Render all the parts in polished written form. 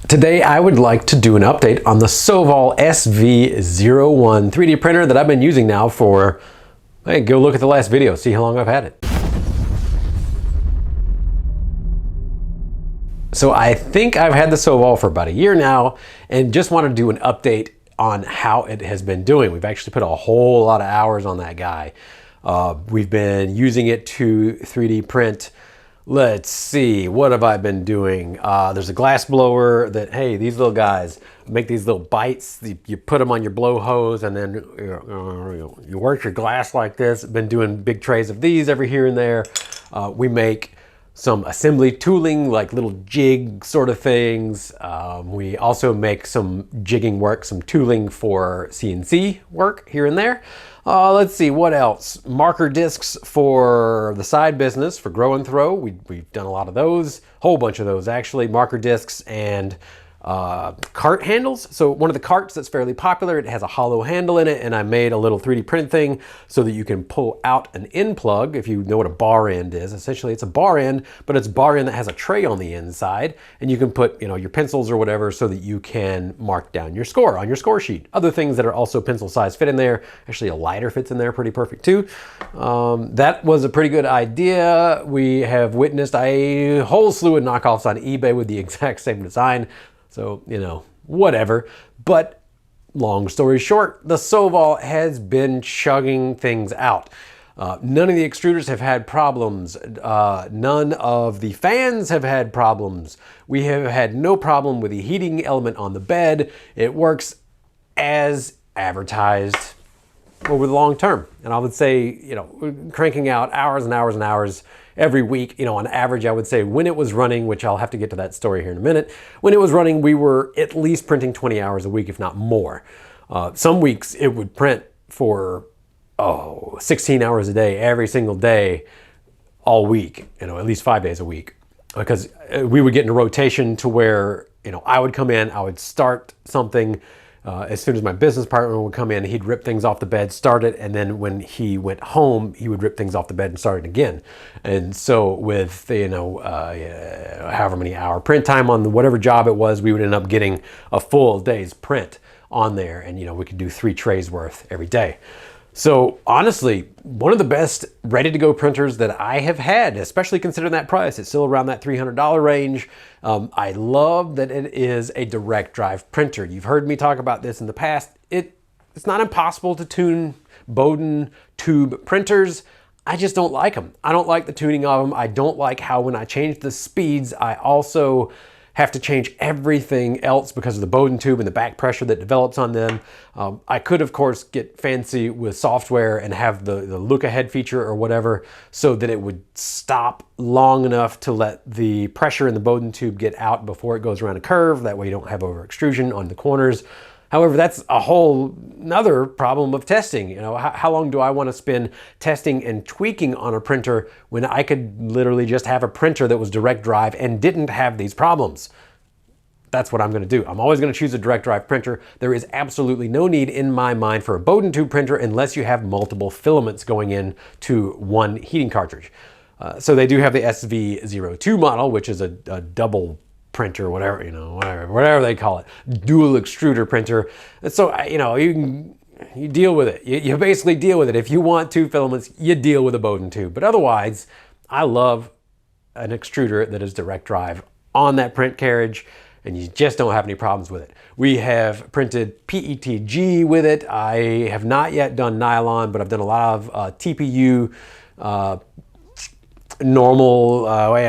Today I would like to do an update on the Sovol SV01 3D printer that I've been using now for, hey, go look at the last video, see how long I've had it. So I think I've had the Sovol for about a year now and just want to do an update on how it has been doing. We've actually put a whole lot of hours on that guy. We've been using it to 3D print. Let's see, what have I been doing? There's a glass blower that, hey, these little guys make these little bites. You put them on your blow hose and then you work your glass like this. Been doing big trays of these every here and there. We make some assembly tooling, like little jig sort of things. We also make some jigging work, some tooling for CNC work here and there. Let's see, what else? Marker discs for the side business, for grow and throw. We've done a lot of those, whole bunch of those actually. Marker discs and cart handles. So one of the carts that's fairly popular, it has a hollow handle in it, and I made a little 3D print thing so that you can pull out an end plug. If you know what a bar end is, essentially it's a bar end, but it's a bar end that has a tray on the inside, and you can put, you know, your pencils or whatever so that you can mark down your score on your score sheet. Other things that are also pencil size fit in there. Actually, a lighter fits in there pretty perfect too. That was a pretty good idea. We have witnessed a whole slew of knockoffs on eBay with the exact same design. So, you know, whatever. But long story short, the Sovol has been chugging things out. None of the extruders have had problems. None of the fans have had problems. We have had no problem with the heating element on the bed. It works as advertised over the long term. And I would say, you know, cranking out hours and hours and hours every week, you know, on average, I would say when it was running, which I'll have to get to that story here in a minute, when it was running, we were at least printing 20 hours a week, if not more. Some weeks it would print for, 16 hours a day, every single day, all week, you know, at least 5 days a week, because we would get in a rotation to where, you know, I would come in, I would start something. As soon as my business partner would come in, he'd rip things off the bed, start it, and then when he went home, he would rip things off the bed and start it again. And so with, you know, however many hour print time on whatever job it was, we would end up getting a full day's print on there. And, you know, we could do 3 trays worth every day. So honestly, one of the best ready-to-go printers that I have had, especially considering that price. It's still around that $300 range. I love that it is a direct drive printer. You've heard me talk about this in the past. It's not impossible to tune Bowden tube printers. I just don't like them. I don't like the tuning of them. I don't like how when I change the speeds, I also have to change everything else because of the Bowden tube and the back pressure that develops on them. I could, of course, get fancy with software and have the look ahead feature or whatever so that it would stop long enough to let the pressure in the Bowden tube get out before it goes around a curve. That way you don't have over extrusion on the corners. However, that's a whole nother problem of testing. You know, how long do I want to spend testing and tweaking on a printer when I could literally just have a printer that was direct drive and didn't have these problems? That's what I'm going to do. I'm always going to choose a direct drive printer. There is absolutely no need in my mind for a Bowden tube printer unless you have multiple filaments going in to one heating cartridge. So they do have the SV02 model, which is a double printer, whatever, you know, whatever they call it, dual extruder printer. And so, you know, you deal with it. You basically deal with it. If you want 2 filaments, you deal with a Bowden tube. But otherwise, I love an extruder that is direct drive on that print carriage, and you just don't have any problems with it. We have printed PETG with it. I have not yet done nylon, but I've done a lot of TPU, normal,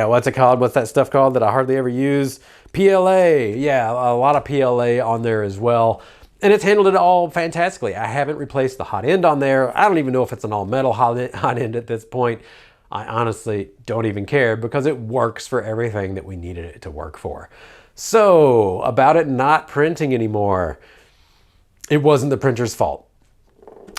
what's it called? What's that stuff called that I hardly ever use? PLA. Yeah, a lot of PLA on there as well. And it's handled it all fantastically. I haven't replaced the hot end on there. I don't even know if it's an all metal hot end at this point. I honestly don't even care because it works for everything that we needed it to work for. So about it not printing anymore, it wasn't the printer's fault.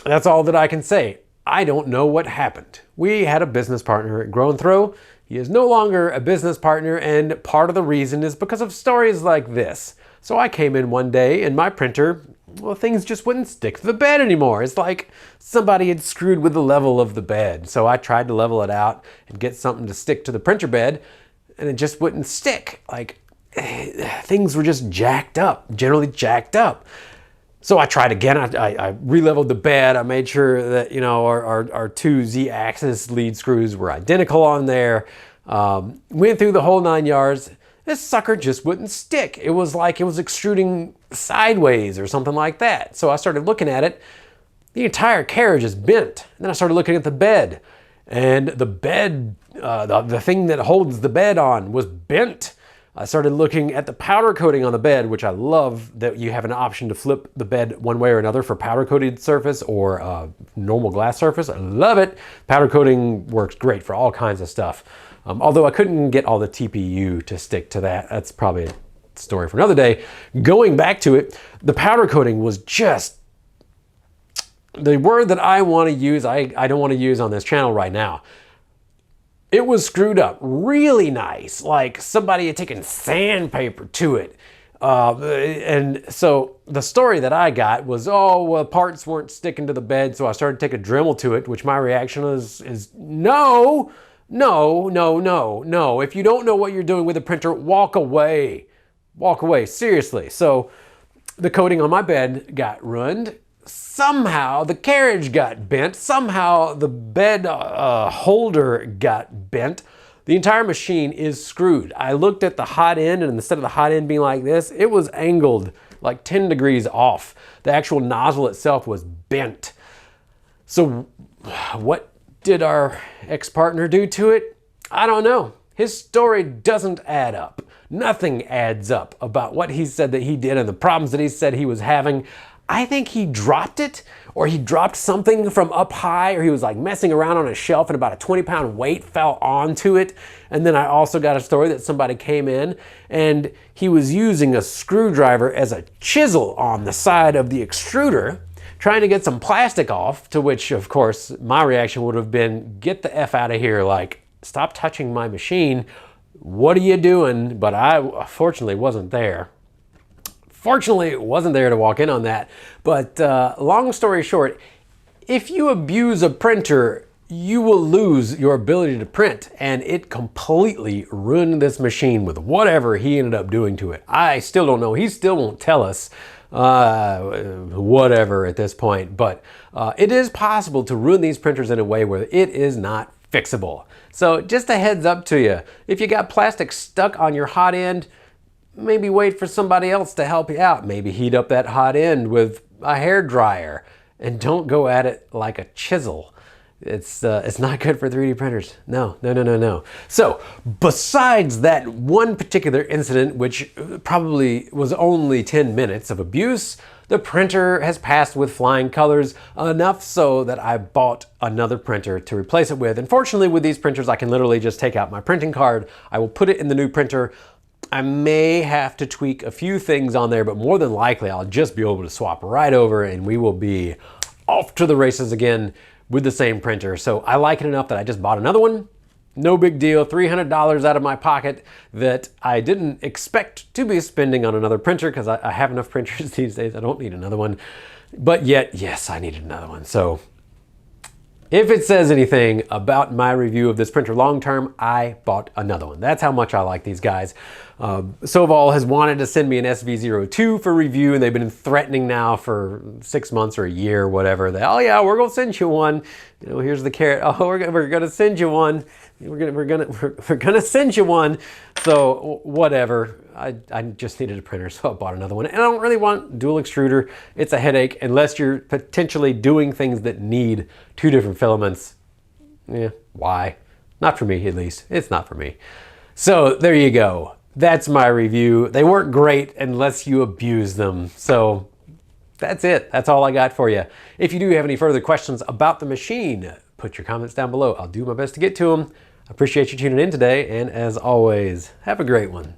That's all that I can say. I don't know what happened. We had a business partner at Grow and Throw. He is no longer a business partner, and part of the reason is because of stories like this. So I came in one day and my printer, well, things just wouldn't stick to the bed anymore. It's like somebody had screwed with the level of the bed. So I tried to level it out and get something to stick to the printer bed, and it just wouldn't stick. Like, things were just jacked up, generally jacked up. So I tried again. I re-leveled the bed. I made sure that, you know, our two Z-axis lead screws were identical on there. Went through the whole 9 yards. This sucker just wouldn't stick. It was like it was extruding sideways or something like that. So I started looking at it. The entire carriage is bent. And then I started looking at the bed. And the bed, the thing that holds the bed on was bent. I started looking at the powder coating on the bed, which I love that you have an option to flip the bed one way or another for powder coated surface or normal glass surface. I love it. Powder coating works great for all kinds of stuff. Although I couldn't get all the TPU to stick to that. That's probably a story for another day. Going back to it, the powder coating was just the word that I want to use, I don't want to use on this channel right now. It was screwed up really nice, like somebody had taken sandpaper to it. And so the story that I got was, oh, well, parts weren't sticking to the bed, so I started to take a Dremel to it, which my reaction is no, no, no, no, no. If you don't know what you're doing with a printer, walk away. Walk away, seriously. So the coating on my bed got ruined. Somehow the carriage got bent. Somehow the bed holder got bent. The entire machine is screwed. I looked at the hot end, and instead of the hot end being like this, it was angled like 10 degrees off. The actual nozzle itself was bent. So what did our ex-partner do to it? I don't know. His story doesn't add up. Nothing adds up about what he said that he did and the problems that he said he was having. I think he dropped it, or he dropped something from up high, or he was like messing around on a shelf and about a 20-pound weight fell onto it. And then I also got a story that somebody came in and he was using a screwdriver as a chisel on the side of the extruder, trying to get some plastic off, to which, of course, my reaction would have been, get the F out of here, like, stop touching my machine. What are you doing? But I, fortunately, wasn't there. Fortunately, wasn't there to walk in on that. But long story short, if you abuse a printer, you will lose your ability to print. And it completely ruined this machine with whatever he ended up doing to it. I still don't know. He still won't tell us whatever at this point. But it is possible to ruin these printers in a way where it is not fixable. So just a heads up to you. If you got plastic stuck on your hot end, maybe wait for somebody else to help you out. Maybe heat up that hot end with a hair dryer, and don't go at it like a chisel. It's not good for 3D printers. No, no, no, no, no. So besides that one particular incident, which probably was only 10 minutes of abuse, the printer has passed with flying colors, enough so that I bought another printer to replace it with. And fortunately with these printers, I can literally just take out my printing card. I will put it in the new printer. I may have to tweak a few things on there, but more than likely I'll just be able to swap right over and we will be off to the races again with the same printer. So I like it enough that I just bought another one. No big deal, $300 out of my pocket that I didn't expect to be spending on another printer, because I have enough printers these days. I don't need another one. But yet, yes, I needed another one. So if it says anything about my review of this printer long-term, I bought another one. That's how much I like these guys. Sovol has wanted to send me an SV02 for review, and they've been threatening now for 6 months or a year or whatever. That, oh yeah, we're gonna send you one. You know, here's the carrot. Oh, we're gonna send you one. We're gonna send you one. So whatever. I just needed a printer, so I bought another one. And I don't really want dual extruder. It's a headache unless you're potentially doing things that need 2 different filaments. Yeah, why? Not for me, at least. It's not for me. So there you go. That's my review. They weren't great unless you abuse them. So that's it. That's all I got for you. If you do have any further questions about the machine, put your comments down below. I'll do my best to get to them. I appreciate you tuning in today, and as always, have a great one.